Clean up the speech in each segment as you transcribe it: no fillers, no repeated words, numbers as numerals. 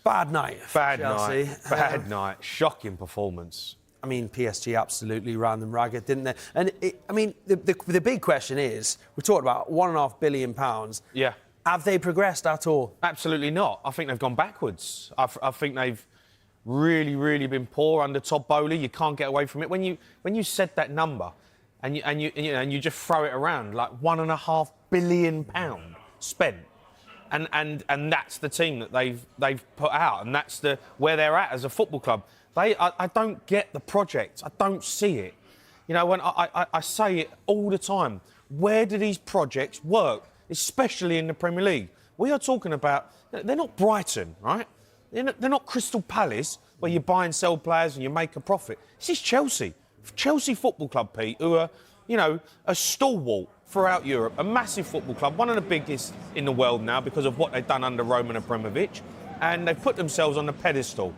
Bad night for Chelsea. Bad night. Shocking performance. I mean, PSG absolutely ran them ragged, didn't they? And, the big question is, we talked about £1.5 billion. Yeah. Have they progressed at all? Absolutely not. I think they've gone backwards. I think they've really been poor under Todd Boehly. You can't get away from it. When you said that number and you just throw it around, like £1.5 billion spent. And that's the team that they've put out, and that's where they're at as a football club. I don't get the project. I don't see it. You know, when I say it all the time, where do these projects work, especially in the Premier League? We are talking about, they're not Brighton, right? They're not Crystal Palace, where you buy and sell players and you make a profit. This is Chelsea. Chelsea Football Club, Pete, who are, you know, a stalwart throughout Europe, a massive football club, one of the biggest in the world now because of what they've done under Roman Abramovich, and they've put themselves on the pedestal.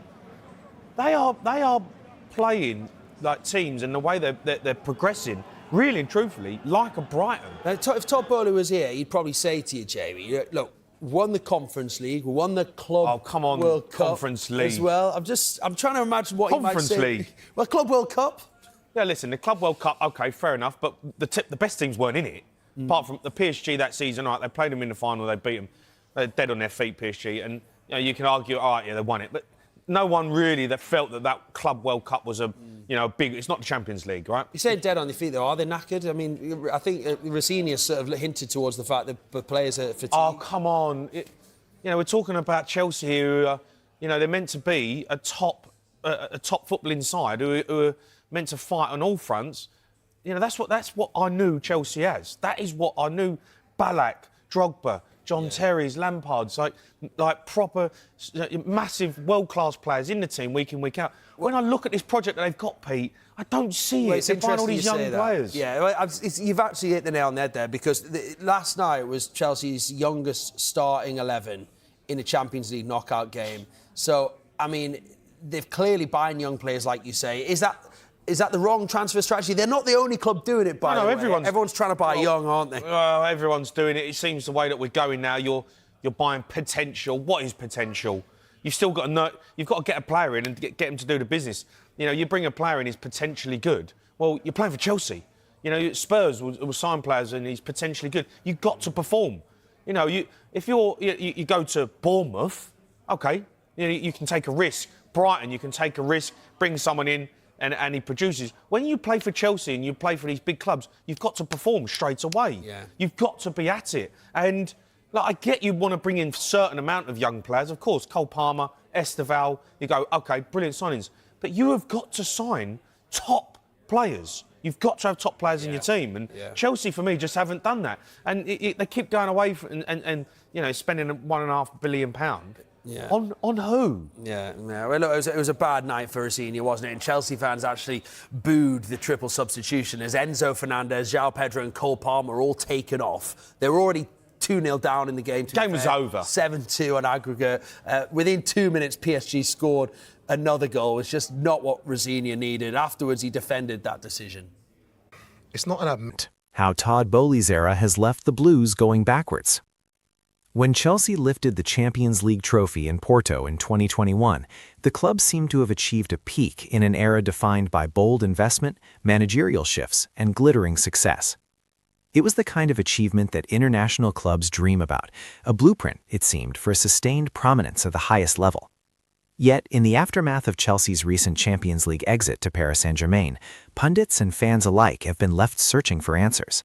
They are playing like teams, and the way they're progressing, really and truthfully, like a Brighton. Now, if Todd Boehly was here, he'd probably say to you, Jamie, look, won the Conference League, won the Club World Cup Conference League as well. I'm trying to imagine what he might say. Conference League. Well, Club World Cup. Yeah, listen, the Club World Cup, OK, fair enough, but the best teams weren't in it. Apart from the PSG that season, right, they played them in the final, they beat them. They're dead on their feet, PSG, and you can argue, all right, yeah, they won it. But no one really that felt that Club World Cup was big. It's not the Champions League, right? You say dead on their feet, though. Are they knackered? I mean, I think Resenoir sort of hinted towards the fact that the players are fatigued. Oh, come on. We're talking about Chelsea here, who are, they're meant to be a top footballing side who are meant to fight on all fronts. That's what I knew Chelsea as. That is what I knew. Ballack, Drogba, John Terry's, Lampard's, like proper, massive, world-class players in the team week in, week out. When I look at this project that they've got, Pete, I don't see it. They're buying all these young players. Yeah, you've actually hit the nail on the head there, because last night was Chelsea's youngest starting 11 in a Champions League knockout game. So, I mean, they've clearly buying young players, like you say. Is that the wrong transfer strategy? They're not the only club doing it, by the way. Everyone's trying to buy young, aren't they? Well, everyone's doing it. It seems the way that we're going now. You're buying potential. What is potential? You've still got to know. You've got to get a player in and get him to do the business. You bring a player in, he's potentially good. Well, you're playing for Chelsea. Spurs will sign players and he's potentially good. You've got to perform. If you go to Bournemouth, okay, you can take a risk. Brighton, you can take a risk, bring someone in, and he produces. When you play for Chelsea and you play for these big clubs, you've got to perform straight away. Yeah. You've got to be at it. And I get you want to bring in a certain amount of young players. Of course, Cole Palmer, Esteval, you go, OK, brilliant signings. But you have got to sign top players. You've got to have top players in your team. And Chelsea, for me, just haven't done that. And they keep going away and spending £1.5 billion. Yeah. On who? Yeah. Well, look, it was a bad night for Resenoir, wasn't it? And Chelsea fans actually booed the triple substitution as Enzo Fernandez, João Pedro and Cole Palmer were all taken off. They were already 2-0 down in the game. Game was over. 7-2 on aggregate. Within 2 minutes, PSG scored another goal. It's just not what Resenoir needed. Afterwards, he defended that decision. It's not an admit. How Todd Boehly's era has left the Blues going backwards. When Chelsea lifted the Champions League trophy in Porto in 2021, the club seemed to have achieved a peak in an era defined by bold investment, managerial shifts, and glittering success. It was the kind of achievement that international clubs dream about, a blueprint, it seemed, for a sustained prominence at the highest level. Yet, in the aftermath of Chelsea's recent Champions League exit to Paris Saint-Germain, pundits and fans alike have been left searching for answers.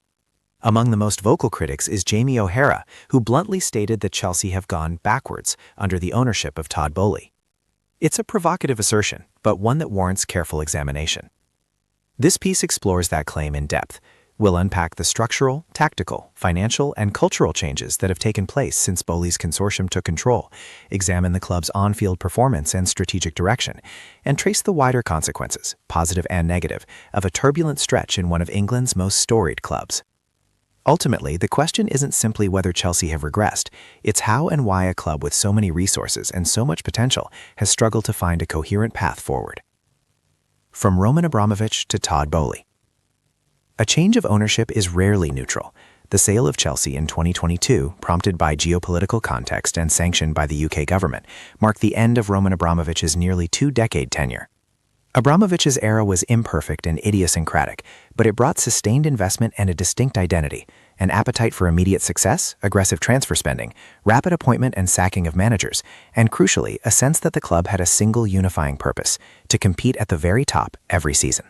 Among the most vocal critics is Jamie O'Hara, who bluntly stated that Chelsea have gone backwards under the ownership of Todd Boehly. It's a provocative assertion, but one that warrants careful examination. This piece explores that claim in depth. We'll unpack the structural, tactical, financial, and cultural changes that have taken place since Boehly's consortium took control, examine the club's on-field performance and strategic direction, and trace the wider consequences, positive and negative, of a turbulent stretch in one of England's most storied clubs. Ultimately, the question isn't simply whether Chelsea have regressed, it's how and why a club with so many resources and so much potential has struggled to find a coherent path forward. From Roman Abramovich to Todd Boehly. A change of ownership is rarely neutral, The sale of Chelsea in 2022, prompted by geopolitical context and sanctioned by the UK government, marked the end of Roman Abramovich's nearly two-decade tenure. Abramovich's era was imperfect and idiosyncratic, but it brought sustained investment and a distinct identity, an appetite for immediate success, aggressive transfer spending, rapid appointment and sacking of managers, and crucially, a sense that the club had a single unifying purpose: to compete at the very top every season.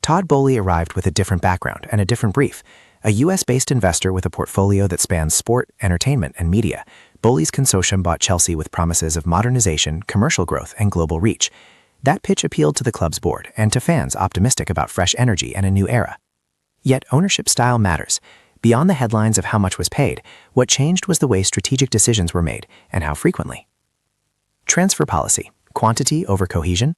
Todd Boehly arrived with a different background and a different brief. A US-based investor with a portfolio that spans sport, entertainment, and media, Boehly's consortium bought Chelsea with promises of modernization, commercial growth, and global reach. That pitch appealed to the club's board and to fans optimistic about fresh energy and a new era. Yet ownership style matters. Beyond the headlines of how much was paid, what changed was the way strategic decisions were made and how frequently. Transfer policy, quantity over cohesion.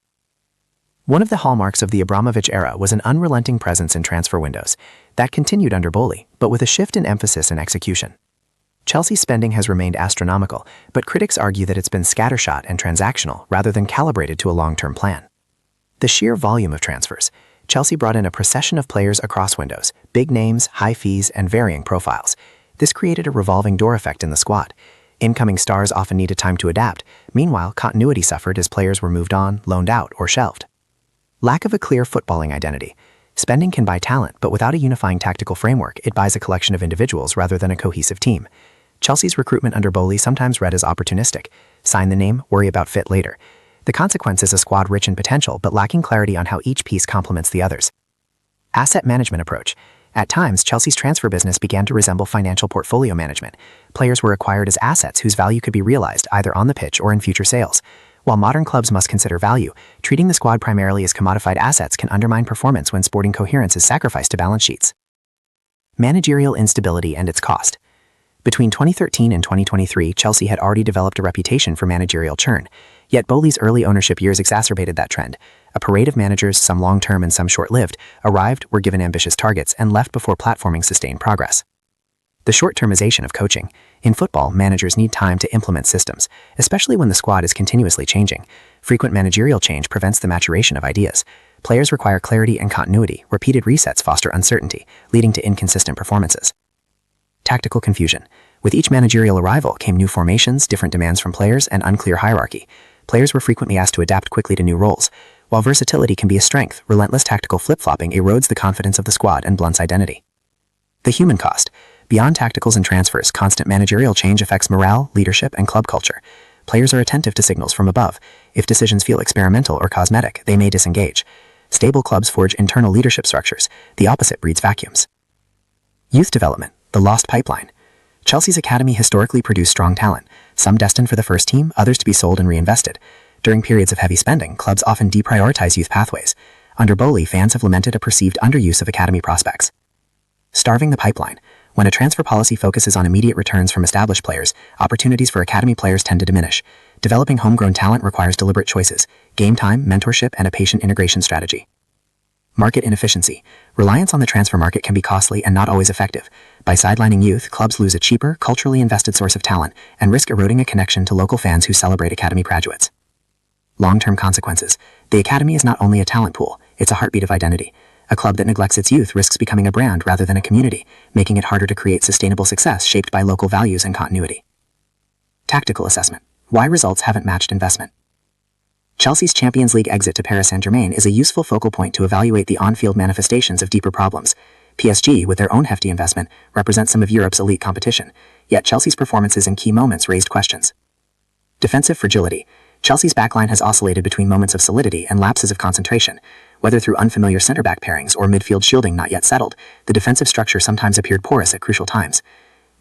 One of the hallmarks of the Abramovich era was an unrelenting presence in transfer windows. That continued under Boehly, but with a shift in emphasis and execution. Chelsea's spending has remained astronomical, but critics argue that it's been scattershot and transactional rather than calibrated to a long-term plan. The sheer volume of transfers. Chelsea brought in a procession of players across windows, big names, high fees, and varying profiles. This created a revolving door effect in the squad. Incoming stars often needed time to adapt. Meanwhile, continuity suffered as players were moved on, loaned out, or shelved. Lack of a clear footballing identity. Spending can buy talent, but without a unifying tactical framework, it buys a collection of individuals rather than a cohesive team. Chelsea's recruitment under Boehly sometimes read as opportunistic. Sign the name, worry about fit later. The consequence is a squad rich in potential, but lacking clarity on how each piece complements the others. Asset management approach. At times, Chelsea's transfer business began to resemble financial portfolio management. Players were acquired as assets whose value could be realized either on the pitch or in future sales. While modern clubs must consider value, treating the squad primarily as commodified assets can undermine performance when sporting coherence is sacrificed to balance sheets. Managerial instability and its cost. Between 2013 and 2023, Chelsea had already developed a reputation for managerial churn, yet Boehly's early ownership years exacerbated that trend. A parade of managers, some long-term and some short-lived, arrived, were given ambitious targets, and left before platforming sustained progress. The short-termization of coaching. In football, managers need time to implement systems, especially when the squad is continuously changing. Frequent managerial change prevents the maturation of ideas. Players require clarity and continuity. Repeated resets foster uncertainty, leading to inconsistent performances. Tactical confusion. With each managerial arrival came new formations, different demands from players, and unclear hierarchy. Players were frequently asked to adapt quickly to new roles. While versatility can be a strength, relentless tactical flip-flopping erodes the confidence of the squad and blunts identity. The human cost. Beyond tacticals and transfers, constant managerial change affects morale, leadership, and club culture. Players are attentive to signals from above. If decisions feel experimental or cosmetic, they may disengage. Stable clubs forge internal leadership structures. The opposite breeds vacuums. Youth development, the lost pipeline. Chelsea's academy historically produced strong talent, some destined for the first team, others to be sold and reinvested. During periods of heavy spending, clubs often deprioritize youth pathways. Under Boehly, fans have lamented a perceived underuse of academy prospects. Starving the pipeline. When a transfer policy focuses on immediate returns from established players, opportunities for academy players tend to diminish. Developing homegrown talent requires deliberate choices, game time, mentorship, and a patient integration strategy. Market inefficiency. Reliance on the transfer market can be costly and not always effective. By sidelining youth, clubs lose a cheaper, culturally invested source of talent and risk eroding a connection to local fans who celebrate academy graduates. Long-term consequences. The academy is not only a talent pool, it's a heartbeat of identity. A club that neglects its youth risks becoming a brand rather than a community, making it harder to create sustainable success shaped by local values and continuity. Tactical assessment. Why results haven't matched investment. Chelsea's Champions League exit to Paris Saint-Germain is a useful focal point to evaluate the on-field manifestations of deeper problems. PSG, with their own hefty investment, represents some of Europe's elite competition, yet Chelsea's performances in key moments raised questions. Defensive fragility. Chelsea's backline has oscillated between moments of solidity and lapses of concentration. Whether through unfamiliar center-back pairings or midfield shielding not yet settled, the defensive structure sometimes appeared porous at crucial times.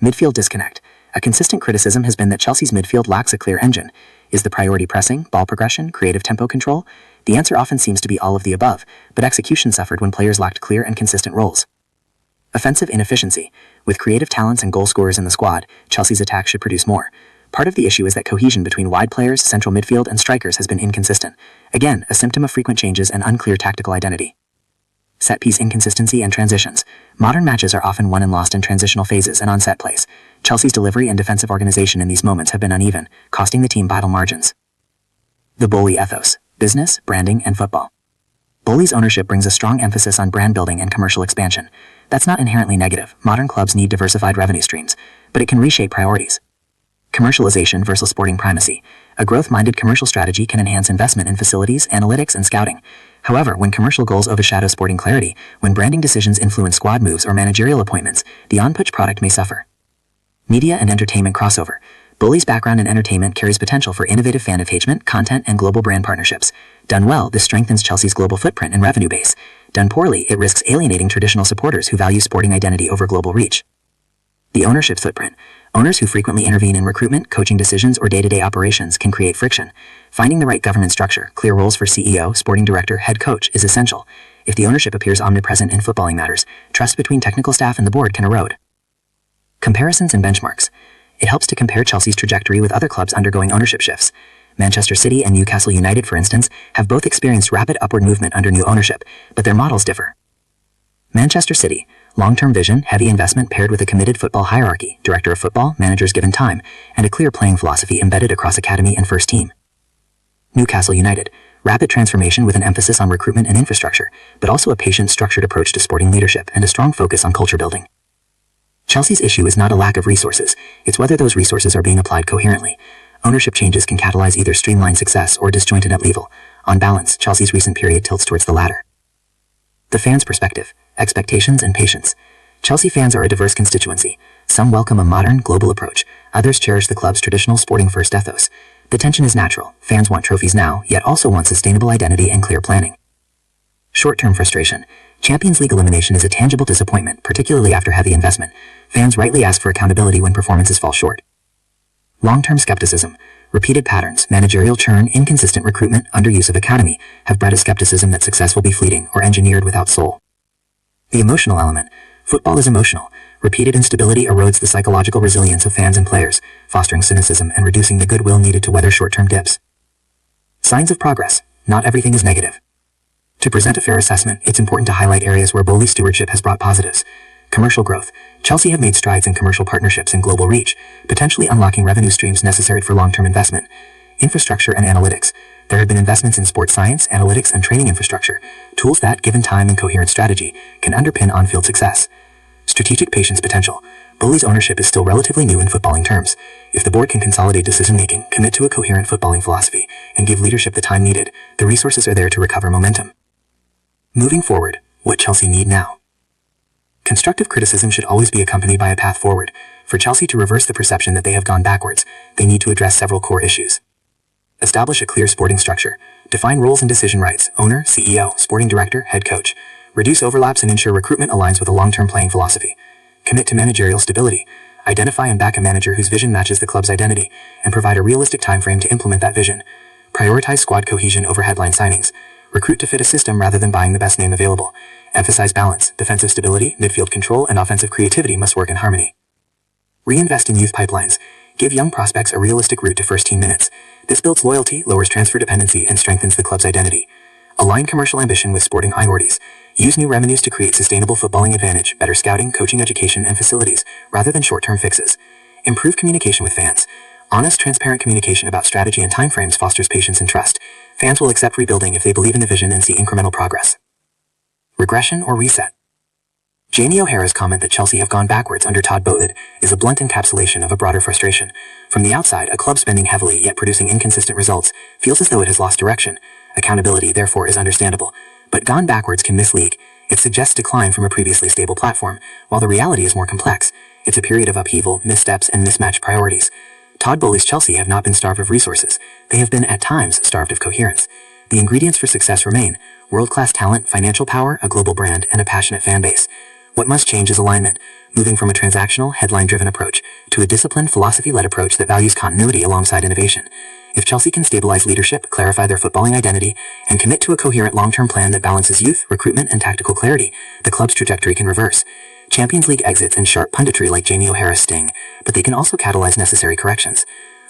Midfield disconnect. A consistent criticism has been that Chelsea's midfield lacks a clear engine. Is the priority pressing, ball progression, creative tempo control? The answer often seems to be all of the above, but execution suffered when players lacked clear and consistent roles. Offensive inefficiency. With creative talents and goal scorers in the squad, Chelsea's attack should produce more. Part of the issue is that cohesion between wide players, central midfield, and strikers has been inconsistent. Again, a symptom of frequent changes and unclear tactical identity. Set-piece inconsistency and transitions. Modern matches are often won and lost in transitional phases and on set plays. Chelsea's delivery and defensive organization in these moments have been uneven, costing the team vital margins. The Boehly ethos. Business, branding, and football. Boehly's ownership brings a strong emphasis on brand building and commercial expansion. That's not inherently negative. Modern clubs need diversified revenue streams, but it can reshape priorities. Commercialization versus sporting primacy. A growth-minded commercial strategy can enhance investment in facilities, analytics, and scouting. However, when commercial goals overshadow sporting clarity, when branding decisions influence squad moves or managerial appointments, the on-pitch product may suffer. Media and entertainment crossover. Boehly's background in entertainment carries potential for innovative fan engagement, content, and global brand partnerships. Done well, this strengthens Chelsea's global footprint and revenue base. Done poorly, it risks alienating traditional supporters who value sporting identity over global reach. The ownership footprint. Owners who frequently intervene in recruitment, coaching decisions, or day-to-day operations can create friction. Finding the right governance structure, clear roles for CEO, sporting director, head coach, is essential. If the ownership appears omnipresent in footballing matters, trust between technical staff and the board can erode. Comparisons and benchmarks. It helps to compare Chelsea's trajectory with other clubs undergoing ownership shifts. Manchester City and Newcastle United, for instance, have both experienced rapid upward movement under new ownership, but their models differ. Manchester City. Long-term vision, heavy investment paired with a committed football hierarchy, director of football, managers given time, and a clear playing philosophy embedded across academy and first team. Newcastle United. Rapid transformation with an emphasis on recruitment and infrastructure, but also a patient, structured approach to sporting leadership and a strong focus on culture building. Chelsea's issue is not a lack of resources, it's whether those resources are being applied coherently. Ownership changes can catalyze either streamlined success or disjointed upheaval. On balance, Chelsea's recent period tilts towards the latter. The fans' perspective, expectations, and patience. Chelsea fans are a diverse constituency. Some welcome a modern, global approach. Others cherish the club's traditional sporting-first ethos. The tension is natural. Fans want trophies now, yet also want sustainable identity and clear planning. Short-term frustration. Champions League elimination is a tangible disappointment, particularly after heavy investment. Fans rightly ask for accountability when performances fall short. Long-term skepticism. Repeated patterns, managerial churn, inconsistent recruitment, underuse of academy, have bred a skepticism that success will be fleeting or engineered without soul. The emotional element. Football is emotional. Repeated instability erodes the psychological resilience of fans and players, fostering cynicism and reducing the goodwill needed to weather short-term dips. Signs of progress. Not everything is negative. To present a fair assessment, it's important to highlight areas where Boehly's stewardship has brought positives. Commercial growth. Chelsea have made strides in commercial partnerships and global reach, potentially unlocking revenue streams necessary for long-term investment. Infrastructure and analytics. There have been investments in sports science, analytics, and training infrastructure, tools that, given time and coherent strategy, can underpin on-field success. Strategic patience potential. Boehly's ownership is still relatively new in footballing terms. If the board can consolidate decision-making, commit to a coherent footballing philosophy, and give leadership the time needed, the resources are there to recover momentum. Moving forward, what Chelsea need now. Constructive criticism should always be accompanied by a path forward. For Chelsea to reverse the perception that they have gone backwards, they need to address several core issues. Establish a clear sporting structure. Define roles and decision rights, owner, CEO, sporting director, head coach. Reduce overlaps and ensure recruitment aligns with a long-term playing philosophy. Commit to managerial stability. Identify and back a manager whose vision matches the club's identity, and provide a realistic timeframe to implement that vision. Prioritize squad cohesion over headline signings. Recruit to fit a system rather than buying the best name available. Emphasize balance. Defensive stability, midfield control, and offensive creativity must work in harmony. Reinvest in youth pipelines. Give young prospects a realistic route to first-team minutes. This builds loyalty, lowers transfer dependency, and strengthens the club's identity. Align commercial ambition with sporting priorities. Use new revenues to create sustainable footballing advantage, better scouting, coaching, education, and facilities, rather than short-term fixes. Improve communication with fans. Honest, transparent communication about strategy and timeframes fosters patience and trust. Fans will accept rebuilding if they believe in the vision and see incremental progress. Regression or reset. Jamie O'Hara's comment that Chelsea have gone backwards under Todd Boehly is a blunt encapsulation of a broader frustration. From the outside, a club spending heavily yet producing inconsistent results feels as though it has lost direction. Accountability, therefore, is understandable. But gone backwards can mislead. It suggests decline from a previously stable platform, while the reality is more complex. It's a period of upheaval, missteps, and mismatched priorities. Todd Boehly's Chelsea have not been starved of resources. They have been, at times, starved of coherence. The ingredients for success remain: world-class talent, financial power, a global brand, and a passionate fan base. What must change is alignment, moving from a transactional, headline-driven approach to a disciplined, philosophy-led approach that values continuity alongside innovation. If Chelsea can stabilize leadership, clarify their footballing identity, and commit to a coherent long-term plan that balances youth, recruitment, and tactical clarity, the club's trajectory can reverse. Champions League exits and sharp punditry like Jamie O'Hara's sting, but they can also catalyze necessary corrections.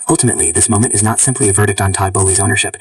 Ultimately, this moment is not simply a verdict on Todd Boehly's ownership.